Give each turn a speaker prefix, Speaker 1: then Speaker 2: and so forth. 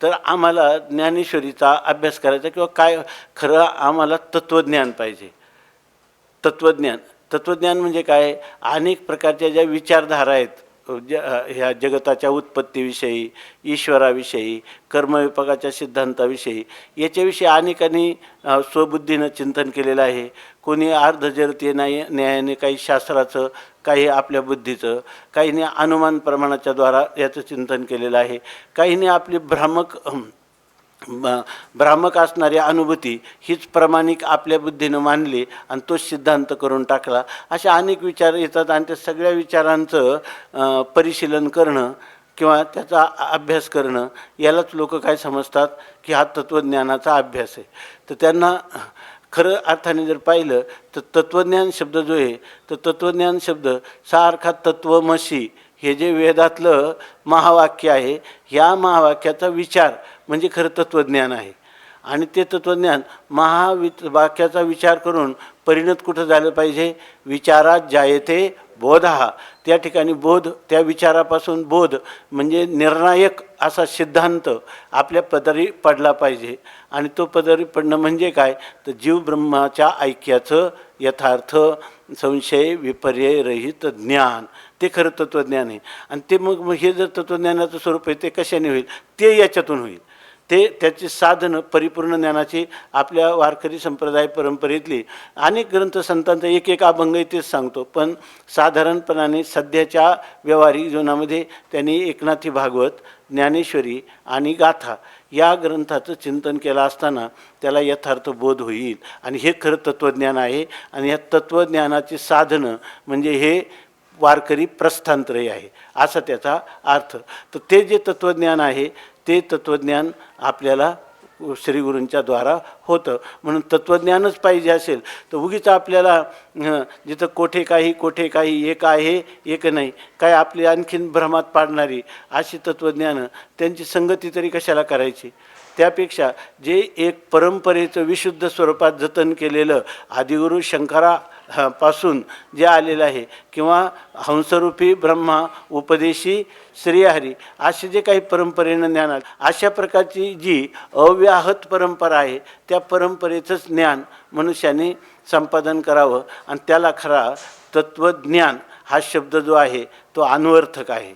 Speaker 1: तर आम्हाला ज्ञानेश्वरीचा अभ्यास करायचा किंवा काय खरं आम्हाला तत्त्वज्ञान पाहिजे. तत्त्वज्ञान म्हणजे काय? अनेक प्रकारच्या ज्या विचारधारा आहेत ह्या जगताच्या उत्पत्तीविषयी, ईश्वराविषयी, कर्मविपाकाच्या सिद्धांताविषयी, याच्याविषयी अनेकांनी स्वबुद्धीनं चिंतन केलेलं आहे. कोणी अर्धजरतीय न्यायाने काही शास्त्राचं, काही आपल्या बुद्धीचं, काहींनी अनुमान प्रमाणाच्या द्वारा याचं चिंतन केलेलं आहे. काहींनी आपली भ्रामक असणारी अनुभूती हीच प्रामाणिक आपल्या बुद्धीनं मानली आणि तो सिद्धांत करून टाकला. अशा अनेक विचार येतात आणि त्या सगळ्या विचारांचं परिशीलन करणं किंवा त्याचा अभ्यास करणं, यालाच लोक काय समजतात की हा तत्त्वज्ञानाचा अभ्यास आहे. तर त्यांना खरं अर्थाने जर पाहिलं तर तत्त्वज्ञान शब्द जो आहे, तर तत्त्वज्ञान शब्द सारखा तत्त्वमसी हे जे वेदातलं महावाक्य आहे, ह्या महावाक्याचा विचार म्हणजे खरं तत्त्वज्ञान आहे. आणि ते तत्त्वज्ञान वाक्याचा विचार करून परिणत कुठं झालं पाहिजे? विचारात जायते बोधः. त्या ठिकाणी बोध, त्या विचारापासून बोध म्हणजे निर्णायक असा सिद्धांत आपल्या पदरी पडला पाहिजे. आणि तो पदरी पडणं म्हणजे काय? तर जीव ब्रह्माच्या ऐक्याचं यथार्थ संशय विपर्ययरहित ज्ञान, ते खरं तत्त्वज्ञान आहे. आणि ते मग हे जर तत्त्वज्ञानाचं स्वरूप आहे ते कशाने होईल? ते याच्यातून होईल. त्याची साधनं परिपूर्ण ज्ञानाची आपल्या वारकरी संप्रदाय परंपरेतली अनेक ग्रंथ संतांचा एक अभंग तेच सांगतो. पण साधारणपणाने सध्याच्या व्यवहारिक जीवनामध्ये त्यांनी एकनाथी भागवत, ज्ञानेश्वरी आणि गाथा या ग्रंथाचं चिंतन केलं असताना त्याला यथार्थ बोध होईल. आणि हे खरं तत्त्वज्ञान आहे. आणि या तत्त्वज्ञानाची साधनं म्हणजे हे वारकरी प्रस्थानत्रय आहे, असा त्याचा अर्थ. तर ते जे तत्त्वज्ञान आहे ते तत्त्वज्ञान आपल्याला श्रीगुरूंच्या द्वारा होतं. म्हणून तत्त्वज्ञानच पाहिजे असेल तर उगीच आपल्याला जिथं कोठे काही एक आहे एक नाही, काय आपली आणखीन भ्रमात पाडणारी अशी तत्त्वज्ञानं त्यांची संगती तरी कशाला करायची? त्यापेक्षा जे एक परंपरेचं विशुद्ध स्वरूपात जतन केलेलं आदिगुरू शंकरापासून जे आलेलं आहे, किंवा हंसरूपी ब्रह्मा उपदेशी श्रीहरी असे जे काही परंपरेनं ज्ञान आलं, अशा प्रकारची जी अव्याहत परंपरा आहे त्या परंपरेचंच ज्ञान मनुष्याने संपादन करावं. आणि त्याला खरा तत्त्वज्ञान हा शब्द जो आहे तो अन्वर्थक आहे.